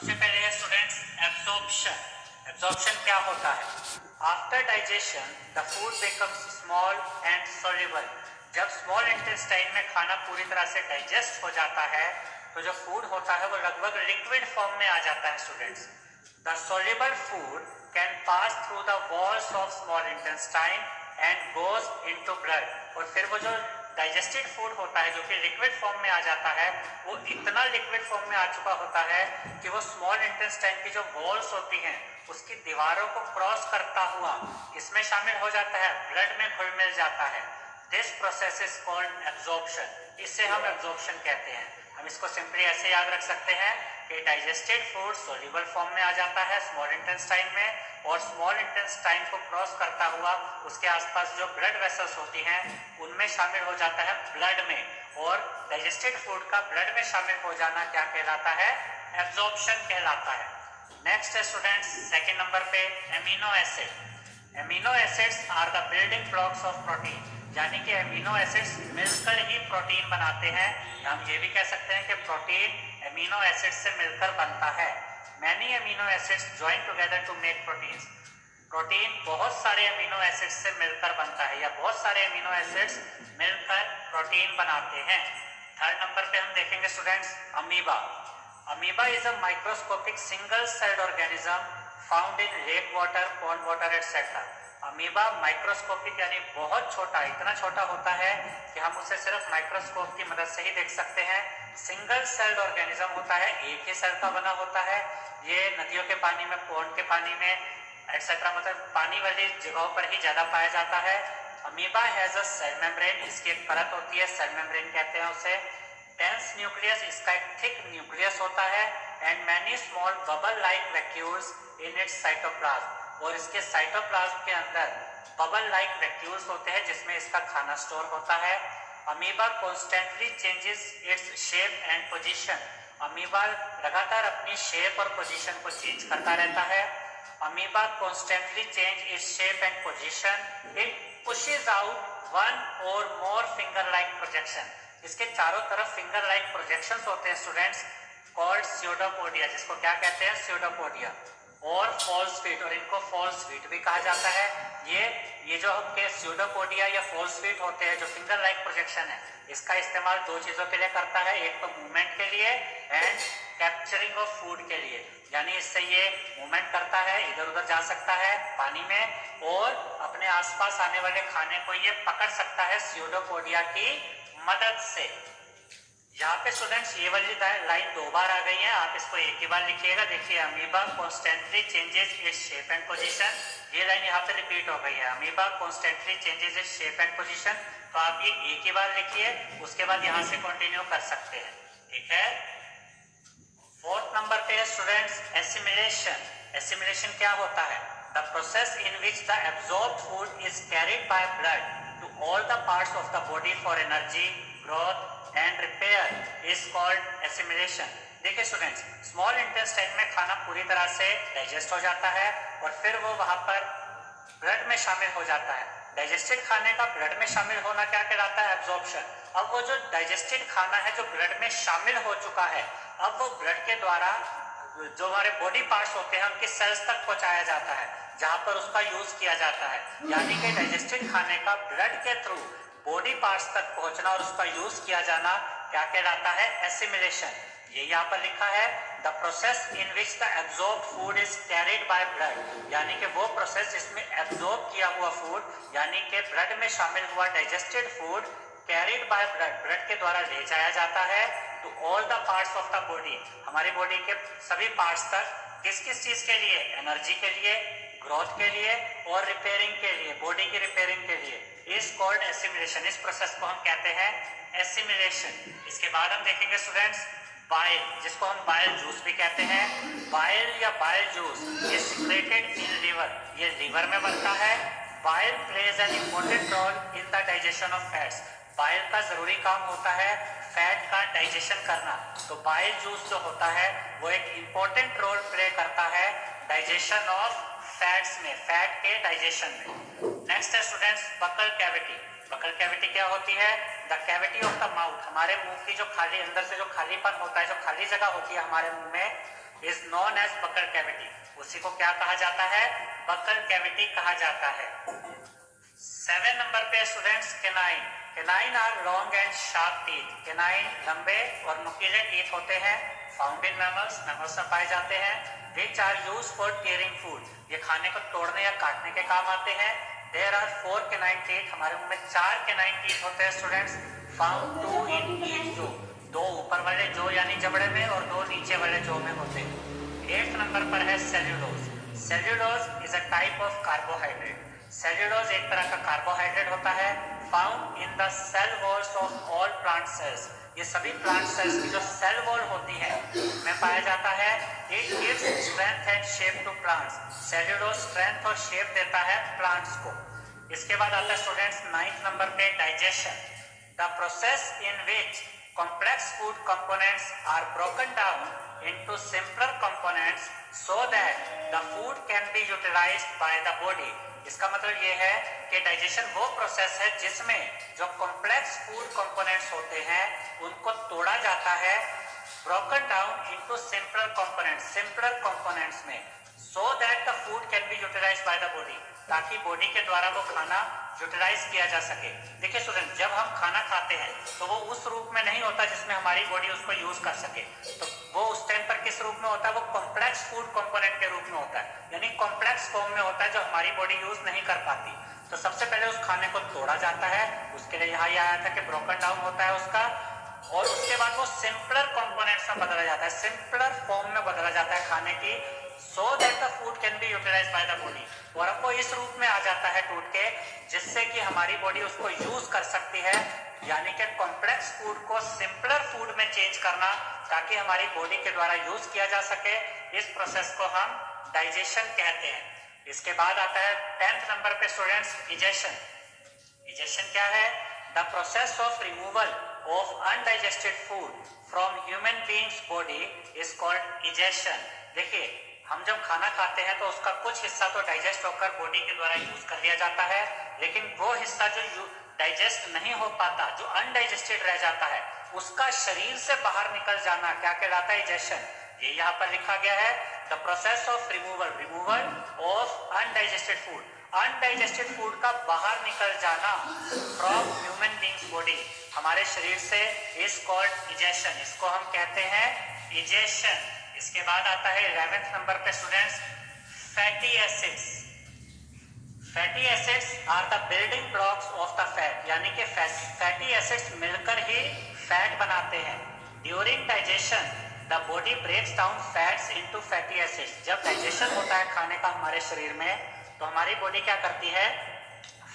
सबसे पहले है स्टूडेंट्स एब्जॉर्प्शन। एब्जॉर्प्शन क्या होता है? After digestion the food becomes small and soluble. जब स्मॉल इंटेस्टाइन में खाना पूरी तरह से डाइजेस्ट हो जाता है तो जो फूड होता है वो लगभग लिक्विड फॉर्म में आ जाता है students. The soluble food can pass through the walls of small intestine and goes into blood. और फिर वो जो डाइजेस्टेड फूड होता है जो कि लिक्विड फॉर्म में आ जाता है वो इतना लिक्विड फॉर्म में आ चुका होता है कि वो स्मॉल इंटेस्टाइन की जो वॉल्स होती हैं उसकी दीवारों को क्रॉस करता हुआ इसमें शामिल हो जाता है, ब्लड में घुल मिल जाता है। This process is called absorption. इसे हम एब्जॉर्प्शन कहते हैं। हम इसको सिंपली ऐसे याद रख सकते हैं कि डाइजेस्टेड फूड सोल्यूबल फॉर्म में आ जाता है स्मॉल इंटेस्टाइन में, और स्मॉल इंटेस्टाइन को क्रॉस करता हुआ उसके आसपास जो ब्लड वेसल्स होती हैं उनमें शामिल हो जाता है ब्लड में, और डाइजेस्टेड फूड का ब्लड में शामिल हो जाना क्या कहलाता है? एब्जॉर्प्शन कहलाता है। नेक्स्ट है स्टूडेंट्स सेकंड नंबर पे amino acid. Amino acids are the building blocks of protein. यानी कि एमिनो एसिड्स मिलकर ही प्रोटीन बनाते हैं। हम ये भी कह सकते हैं कि प्रोटीन एमिनो एसिड से मिलकर बनता है। Many amino acids join together to make proteins. Protein बहुत सारे एमिनो एसिड्स से मिलकर बनता है या बहुत सारे एमिनो एसिड्स मिलकर प्रोटीन बनाते हैं। थर्ड नंबर पे हम देखेंगे students amoeba. Amoeba is a microscopic single celled organism found in lake water, pond water etcetera. Amoeba microscopic यानी बहुत छोटा, इतना छोटा होता है कि हम उसे सिर्फ माइक्रोस्कोप की मदद से ही देख सकते हैं। सिंगल सेल्ड ऑर्गेनिज्म होता है, एक ही सेल का बना होता है। ये नदियों के पानी में, पॉन्ड के पानी में एटसेट्रा, मतलब पानी वाली जगहों पर ही ज्यादा पाया जाता है। Amoeba has a cell membrane. इसकी एक परत होती है, सेल मेम्ब्रेन कहते हैं उसे। डेंस न्यूक्लियस, इसका एक थिक न्यूक्लियस होता है। And many small bubble like vacuoles in its cytoplasm. और इसके साइटोप्लाज्म के अंदर बबल लाइक वैक्यूल्स होते हैं जिसमें इसका खाना स्टोर होता है। Amoeba constantly changes its shape and position. Amoeba लगातार अपनी शेप और पोजीशन को चेंज करता रहता है। Amoeba constantly change its shape and position. It pushes out one और मोर फिंगर लाइक प्रोजेक्शन। इसके चारों तरफ फिंगर लाइक प्रोजेक्शंस होते हैं स्टूडेंट्स, कॉल्ड स्यूडोपोडिया, जिसको क्या कहते हैं? स्यूडोपोडिया। और फॉल्स फीट, और इनको फॉल्स फीट भी कहा जाता है। ये जो आपके स्यूडोपोडिया या फॉल्स फीट होते हैं, जो फिंगर लाइक प्रोजेक्शन है, इसका इस्तेमाल दो चीजों के लिए करता है। एक तो मूवमेंट के लिए एंड कैप्चरिंग ऑफ फूड के लिए। यानी इससे ये मूवमेंट करता है, इधर उधर जा सकता है पानी में, और अपने आसपास आने वाले खाने को ये पकड़ सकता है स्यूडोपोडिया की मदद से। यहाँ पे स्टूडेंट्स ये वाली लाइन दो बार आ गई है, आप इसको एक ही बार लिखिएगा। देखिए amoeba constantly changes its shape and position, ये लाइन यहाँ पे रिपीट हो गई है। Amoeba constantly changes its shape and position, तो आप ये एक ही बार लिखिए, उसके बाद यहाँ से कंटिन्यू कर सकते हैं। ठीक है। फोर्थ नंबर पे है स्टूडेंट्स एसिमिलेशन। एसिमिलेशन क्या होता है? The process in which the absorbed food is carried by blood to all the parts of the body for energy, growth and repair is called assimilation. देखिए students, small intestine में खाना पूरी तरह से digest हो जाता है और फिर वो वहां पर ब्लड में शामिल हो जाता है। डाइजेस्टेड खाने का ब्लड में शामिल होना क्या कहलाता है? एब्जॉर्प्शन। अब वो जो डाइजेस्टेड खाना है जो ब्लड में शामिल हो चुका है, अब वो ब्लड के द्वारा जो हमारे बॉडी पार्ट्स होते हैं उनके सेल्स तक पहुंचाया जाता है जहां पर उसका यूज किया जाता है। यानी कि डाइजेस्टेड खाने का ब्लड के थ्रू बॉडी पार्ट्स तक पहुंचना और उसका यूज किया जाना क्या कहलाता है? एसिमिलेशन। ये यहाँ पर लिखा है the process in which the absorbed food is carried by blood, यानी कि वो प्रोसेस जिसमें एब्जॉर्ब किया हुआ फूड यानी कि ब्लड में शामिल हुआ digested food carried by blood, blood के द्वारा ले जाया जाता है to all the parts of the body, हमारी बॉडी के सभी पार्ट्स तक। किस किस चीज के लिए? एनर्जी के लिए, ग्रोथ के लिए और रिपेयरिंग के लिए, बॉडी की रिपेयरिंग के लिए। Is called assimilation. इस प्रोसेस को हम कहते हैं एसिमिलेशन। इसके बाद हम देखेंगे स्टूडेंट्स बाइल, जिसको हम बाइल जूस भी कहते हैं। बाइल या बाइल जूस ये सिक्रेटेड इन लीवर, ये लीवर में बनता है। Bile plays an important role in the digestion of fats. Bile का जरूरी काम होता है फैट का डाइजेशन करना। तो बाइल जूस जो होता है वो एक इंपॉर्टेंट रोल प्ले करता है डाइजेशन ऑफ फैट्स में, फैट के डाइजेशन में। नेक्स्ट है students buccal cavity. Buccal cavity क्या होती है? The cavity of the mouth, हमारे मुंह की जो खाली, अंदर से जो खालीपन होता है, जो खाली जगह होती है हमारे मुंह में, is known as buccal cavity, उसी को क्या कहा जाता है, बकल कैविटी कहा जाता है। 7 नंबर पे students canine. Canine are long and sharp teeth, canine लंबे और नुकीले टीथ होते हैं, फाउंड इन मैमल्स, मैमल्स में पाए जाते हैं, which are use for tearing food, ये खाने को तोड़ने या काटने के काम आते हैं। देयर आर 4 केनाइन टीथ, हमारे मुंह में 4 केनाइन टीथ होते हैं स्टूडेंट्स, फाउंड 2 इन ईच जो, 2 ऊपर वाले जो यानी जबड़े में और 2 नीचे वाले जो में होते हैं। 8 नंबर पर है cellulose. Cellulose is a type of carbohydrate, cellulose एक तरह का कार्बोहाइड्रेट होता है, found in the cell walls of all plant cells, ये सभी प्लांट सेल्स की जो सेल वॉल होती है में पाया जाता है। It gives strength and shape to plants, cellulose strength और शेप देता है प्लांट्स को। इसके बाद आता है स्टूडेंट्स 9th नंबर पे digestion, the process in which complex food components are broken down into simpler components so that the food can be utilized by the body। इसका मतलब ये है कि डाइजेशन वो प्रोसेस है जिसमें जो कॉम्प्लेक्स फूड कंपोनेंट्स होते हैं उनको तोड़ा जाता है, broken down into simpler components, simpler components में, so that the food can be utilized by the body, ताकि बॉडी के द्वारा वो खाना यूटिलाइज किया जा सके। देखिए स्टूडेंट, जब हम खाना खाते हैं तो वो उस रूप में नहीं होता जिसमें हमारी बॉडी उसको यूज कर सके, तो वो उस टाइम पर किस रूप में होता है, वो कॉम्प्लेक्स फूड कंपोनेंट के रूप में होता है, यानी कॉम्प्लेक्स फॉर्म में होता है जो हमारी बॉडी यूज नहीं कर पाती। तो सबसे पहले उस खाने को तोड़ा जाता है, उसके लिए यहाँ आया था कि ब्रोकन डाउन होता है उसका, और उसके बाद वो सिंपलर कंपोनेंट्स में बदला जाता है, सिंपलर फॉर्म में बदला जाता है खाने की, so that the food can be utilized by the body, और अब वो इस रूप में आ जाता है टूट के जिससे कि हमारी बॉडी उसको यूज कर सकती है, यानी कि कॉम्प्लेक्स फूड को सिंपलर फूड में चेंज करना ताकि हमारी बॉडी के द्वारा यूज किया जा सके, इस प्रोसेस को हम डाइजेशन कहते हैं। इसके बाद आता है 10th नंबर पे स्टूडेंट्स इजेशन। इजेशन क्या है, the process of removal of undigested food from human beings body is called egestion. देखिए, हम जब खाना खाते हैं तो उसका कुछ हिस्सा तो डाइजेस्ट होकर बॉडी के द्वारा यूज कर लिया जाता है, लेकिन वो हिस्सा जो डाइजेस्ट नहीं हो पाता, जो अनडाइजेस्टेड रह जाता है, उसका शरीर से बाहर निकल जाना क्या कहलाता है, इजेशन। ये यहाँ पर लिखा गया है, the process of removal of undigested food, undigested food का बाहर निकल जाना फ्रॉम ह्यूमन बीइंग्स बॉडी, हमारे शरीर से, इज कॉल्ड इजेशन, इसको हम कहते हैं इजेशन। इसके बाद आता है 11th नंबर पे students fatty acids. Fatty acids are the building blocks of the fat, यानी कि फैटी एसिड्स मिलकर ही फैट बनाते हैं। During digestion the body breaks down fats into fatty acids, जब डाइजेशन होता है खाने का हमारे शरीर में तो हमारी बॉडी क्या करती है,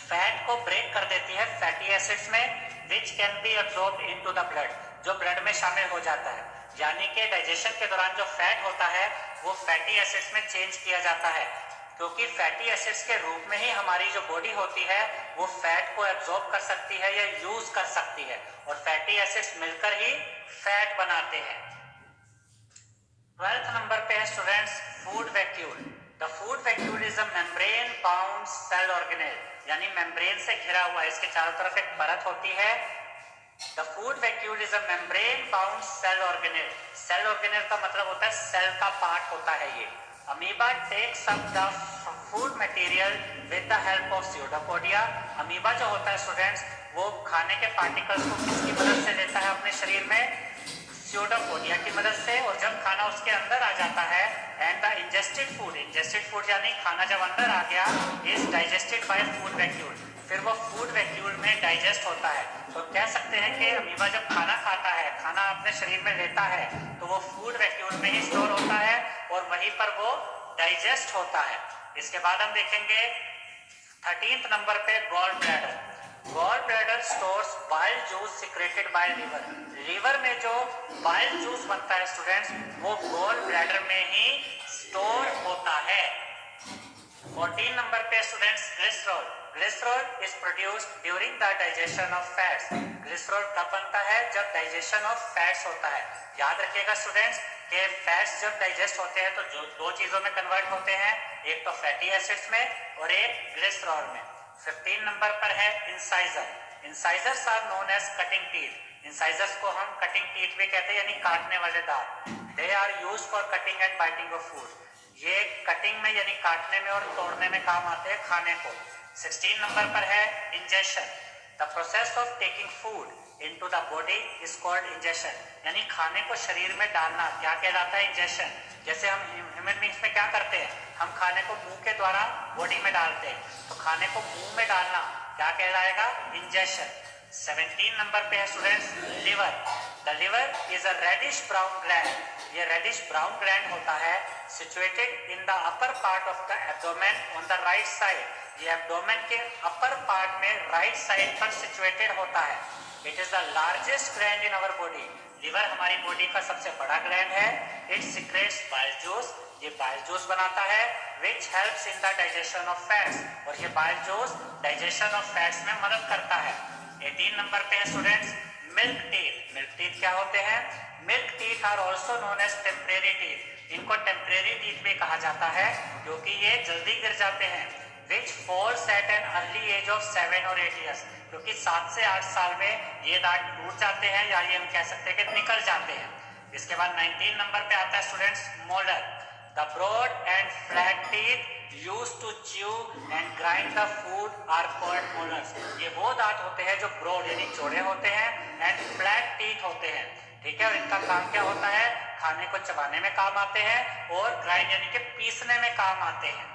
फैट को ब्रेक कर देती है फैटी एसिड्स में, which can be absorbed into the blood, जो ब्लड में शामिल हो जाता है, यानी कि डाइजेशन के दौरान जो फैट होता है वो फैटी एसिड्स में चेंज किया जाता है, क्योंकि फैटी एसिड्स के रूप में ही हमारी जो बॉडी होती है वो फैट को एब्सॉर्ब कर सकती है या यूज कर सकती है, और फैटी एसिड्स मिलकर ही फैट बनाते हैं। 12th नंबर पे है students food vacuole. The food vacuole is a membrane bound cell organelle, यानी मेम्ब्रेन से घिरा हुआ, इसके चारों तरफ एक परत होती है। The food vacuole is a membrane bound cell organelle, cell organelle का मतलब होता है सेल का पार्ट होता है ये। Amoeba takes up the food material with the help of pseudopodia, amoeba जो होता है स्टूडेंट्स वो खाने के पार्टिकल्स को किसकी मदद से लेता है अपने शरीर में, स्यूडोपोडिया की मदद से, और जब खाना उसके अंदर आ जाता है एंड द इंजेस्टेड फूड यानी खाना जब अंदर आ गया is digested by food vacuole, फिर वो फूड वैक्यूल में डाइजेस्ट होता है। तो कह सकते हैं कि अमीबा जब खाना खाता है, खाना अपने शरीर में लेता है तो वो फूड वैक्यूल में ही स्टोर होता है और वहीं पर वो डाइजेस्ट होता है। इसके बाद हम देखेंगे 13th नंबर पे gall bladder. Gall bladder stores bile juice secreted by liver, liver में जो बाइल जूस बनता है स्टूडेंट्स वो गॉल ब्लैडर में ही स्टोर होता है। 14 नंबर पे students glycerol. Glycerol is produced during the digestion of fats, glycerol कब बनता है, जब डाइजेशन ऑफ फैट्स होता है। याद रखिएगा स्टूडेंट्स कि फैट्स जब डाइजेस्ट होते हैं तो जो दो चीजों में कन्वर्ट होते हैं, एक तो फैटी एसिड्स में और एक ग्लिसरॉल में। 15 नंबर पर है incisor. Incisors are known as cutting teeth, incisors को हम कटिंग टीथ भी कहते हैं यानी काटने वाले दांत। They are use for cutting and biting of food, ये कटिंग में यानी काटने में और तोड़ने में काम आते हैं खाने को। 16 नंबर पर है ingestion, the process of taking food into the body is called ingestion, यानी खाने को शरीर में डालना क्या कहलाता है, इंजेशन। जैसे हम ह्यूमन बींग्स में क्या करते हैं, हम खाने को मुंह के द्वारा बॉडी में डालते हैं, तो खाने को मुंह में डालना क्या कहलाएगा, इंजेशन। 17 नंबर पे है students liver, the liver is a reddish brown gland, ये रेडिश ब्राउन ग्लैंड होता है situated in the upper part of the abdomen on the right side, ये एब्डोमेन के अपर पार्ट में राइट साइड पर situated होता है। It is the largest gland in our body, liver हमारी बॉडी का सबसे बड़ा ग्लैंड है। इट सीक्रेट्स बाइल जूस, ये बाइल जूस बनाता है, which helps in the digestion of fats, और ये bile juice digestion of fats में मदद करता है। 18 नंबर पे है students milk teeth, milk teeth क्या होते हैं, milk teeth are also known as temporary teeth, इनको टेम्परेरी टीथ भी कहा जाता है क्योंकि ये जल्दी गिर जाते हैं। which falls at an early age of 7 or 8 years, क्योंकि 7 से 8 साल में ये दांत टूट जाते हैं या ये हम कह सकते हैं कि निकल जाते हैं। इसके बाद 19 नंबर पे आता है students molar, the broad and flat teeth used to chew and grind the food are called molars, ये वो दांत होते हैं जो ब्रॉड यानी चौड़े होते हैं एंड फ्लैट टीथ होते हैं, ठीक है, और इनका काम क्या होता है, खाने को चबाने में काम आते हैं और ग्राइंड यानी कि पीसने में काम आते हैं।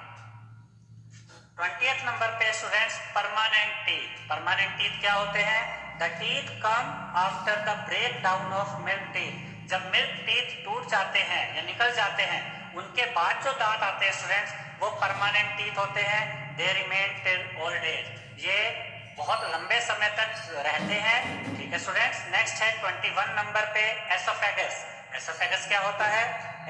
20th नंबर पे students permanent teeth, permanent teeth क्या होते हैं, the teeth come after the break down of milk teeth, जब मिल्क टीथ टूट जाते हैं या निकल जाते हैं उनके बाद जो दांत आते हैं स्टूडेंट्स वो परमानेंट टीथ होते हैं, they remain till old age, ये बहुत लंबे समय तक रहते हैं, ठीक है स्टूडेंट्स। नेक्स्ट है 21 नंबर पे एसोफेगस, एसोफेगस क्या होता है,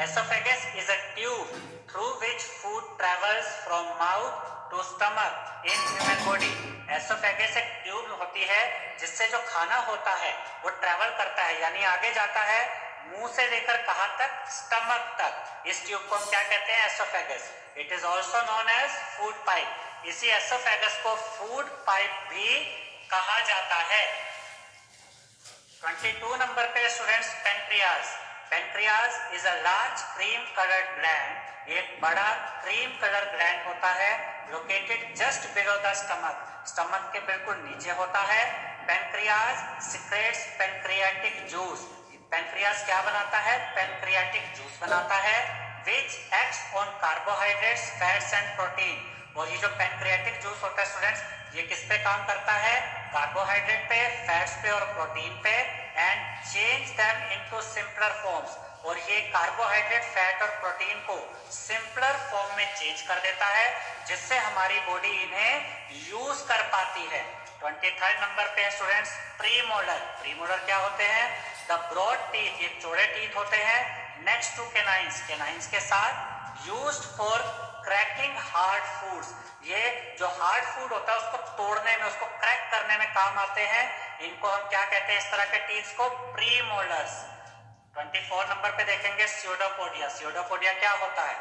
oesophagus is a tube through which food travels from mouth to stomach in human body, oesophagus एक ट्यूब होती है जिससे जो खाना होता है वो ट्रेवल करता है यानी आगे जाता है मुंह से लेकर कहां तक, स्टमक तक, इस ट्यूब को हम क्या कहते हैं, oesophagus. It is also known as food pipe, इसी एसोफेगस को फूड पाइप भी कहा जाता है। 22 नंबर पे students pancreas, pancreas is a large cream coloured gland, एक बड़ा क्रीम कलर ग्लैंड होता है located just below the stomach, stomach के बिल्कुल नीचे होता है। Pancreas secretes pancreatic juice, pancreas क्या बनाता है, पेनक्रियाटिक जूस बनाता है which acts on carbohydrates fats and protein, और ये जो पेनक्रियाटिक जूस होता है स्टूडेंट्स ये किस पे काम करता है, कार्बोहाइड्रेट पे, फैट्स पे और प्रोटीन पे, and change them into simpler forms, और ये कार्बोहाइड्रेट फैट और प्रोटीन को सिंपलर फॉर्म में चेंज कर देता है जिससे हमारी बॉडी इन्हें यूज कर पाती है। 23rd नंबर पे स्टूडेंट्स प्रीमोलर, प्रीमोलर क्या होते हैं, द ब्रॉड टीथ, ये चौड़े टीथ होते हैं नेक्स्ट टू केनाइंस, केनाइंस के साथ, used for cracking hard foods, ये जो हार्ड फूड होता है उसको तोड़ने में, उसको क्रैक करने में काम आते हैं, इनको हम क्या कहते हैं, इस तरह के टीथ को प्रीमोलर्स। 24 नंबर पे देखेंगे स्यूडोपोडिया, स्यूडोपोडिया क्या होता है,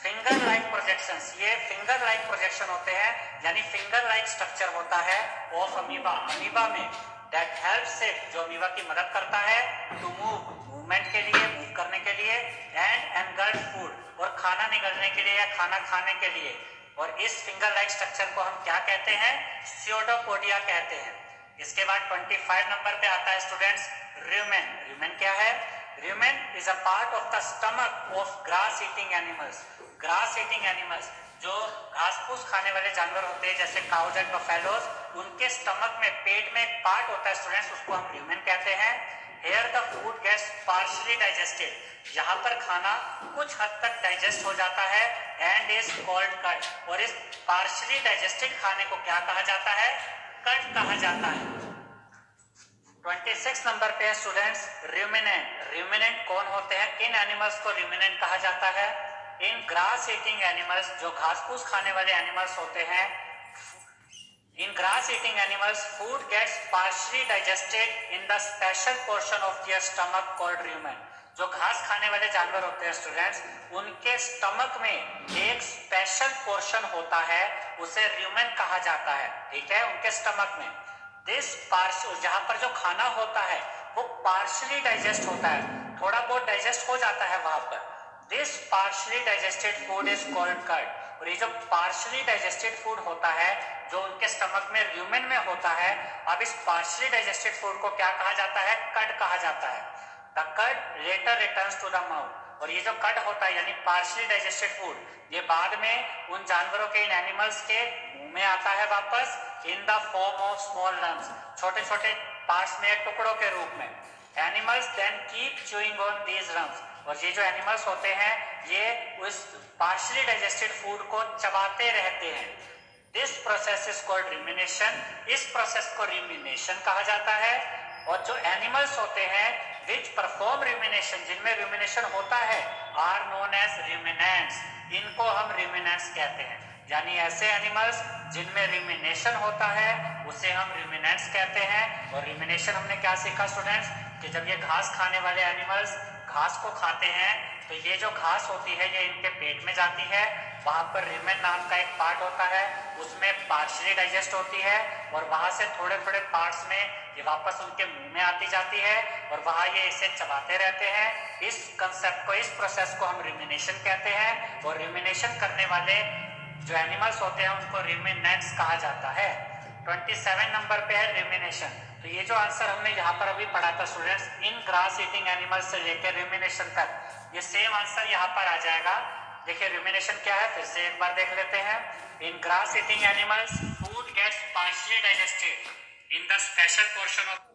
फिंगर लाइक प्रोजेक्शंस, ये फिंगर लाइक प्रोजेक्शन होते हैं यानी फिंगर लाइक स्ट्रक्चर होता है ऑफ अमीबा, अमीबा में, दैट हेल्प्स इट, जो अमीबा की मदद करता है टू मूव, मूवमेंट के लिए, मूव करने के लिए, एंड एनगल्ड फूड, और खाना निगलने के लिए या खाना खाने के लिए, और इस फिंगर लाइक स्ट्रक्चर को हम क्या कहते हैं, स्यूडोपोडिया कहते हैं। इसके बाद 25 नंबर पे आता है स्टूडेंट्स र्यूमेन, र्यूमेन क्या है, rumen is a part of the stomach of grass eating animals, grass eating animals जो घास फूस खाने वाले जानवर होते हैं जैसे काउज एंड बफेलोज, उनके स्टमक में, पेट में एक पार्ट होता है स्टूडेंट्स उसको हम र्यूमेन कहते हैं। here the food gets partially digested, यहाँ पर खाना कुछ हद तक डाइजेस्ट हो जाता है and is called cut, और इस partially digested खाने को क्या कहा जाता है, कट कहा जाता है। 26 नंबर पे है स्टूडेंट्स र्यूमिनेंट, र्यूमिनेंट कौन होते हैं, किन एनिमल्स को र्यूमिनेंट कहा जाता है, इन ग्रास ईटिंग एनिमल्स, जो घास फूस खाने वाले एनिमल्स होते हैं, in grass eating animals food gets partially digested in the special portion of their stomach called rumen, जो घास खाने वाले जानवर होते हैं स्टूडेंट्स उनके स्टमक में एक स्पेशल पोर्शन होता है उसे र्यूमेन कहा जाता है, ठीक है, उनके स्टमक में। दिस पार्शियल, जहां पर जो खाना होता है वो पार्शली डाइजेस्ट होता है, थोड़ा बहुत डाइजेस्ट हो जाता है वहां पर। This partially digested food is called curd. और ये जो पार्शली डाइजेस्टेड फूड होता है जो उनके स्टमक में र्यूमेन में होता है, अब इस पार्शली डाइजेस्टेड फूड को क्या कहा जाता है? कर्ड कहा जाता है। The curd later returns to the mouth. और ये जो कर्ड होता है यानी पार्शली डाइजेस्टेड फूड, ये बाद में उन जानवरों के, इन एनिमल्स के मुंह में आता है वापस, in the form of small lumps, छोटे छोटे पार्ट्स में, टुकड़ों के रूप में। Animals then keep chewing on these rums. और ये जो एनिमल्स होते हैं ये उस पार्शली डाइजेस्टेड फूड को चबाते रहते हैं। This process is called rumination. इस प्रोसेस को रिमिनेशन कहा जाता है। और जो एनिमल्स होते हैं विच परफॉर्म रिमिनेशन, जिनमें रिमिनेशन होता है, आर नोन एज रिमिनेंट्स। इनको हम रिमिनेंट्स कहते हैं। यानी ऐसे एनिमल्स जिनमें रिमिनेशन होता है उसे हम रिमिनेंट्स कहते हैं। और रिमिनेशन हमने क्या सीखा स्टूडेंट्स, कि जब ये घास खाने वाले एनिमल्स घास को खाते हैं तो ये जो घास होती है ये इनके पेट में जाती है, वहां पर रिमेन नाम का एक पार्ट होता है, उसमें पार्शली डाइजेस्ट होती है और वहां से थोड़े थोड़े पार्ट्स में ये वापस उनके मुंह में आती जाती है और वहां ये इसे चबाते रहते हैं। इस कंसेप्ट को, इस प्रोसेस को हम रिमिनेशन कहते हैं। और रिमिनेशन करने वाले जो एनिमल्स होते हैं उनको रिमिनेंट्स कहा जाता है। 27 नंबर पे है रिमिनेशन। तो ये जो आंसर हमने यहाँ पर अभी पढ़ा था स्टूडेंट्स, इन ग्रास ईटिंग एनिमल्स से लेकर रिमिनेशन तक, ये सेम आंसर यहाँ पर आ जाएगा। देखिए रिमिनेशन क्या है, फिर से एक बार देख लेते हैं। In grass eating animals food gets partially digested in the special portion of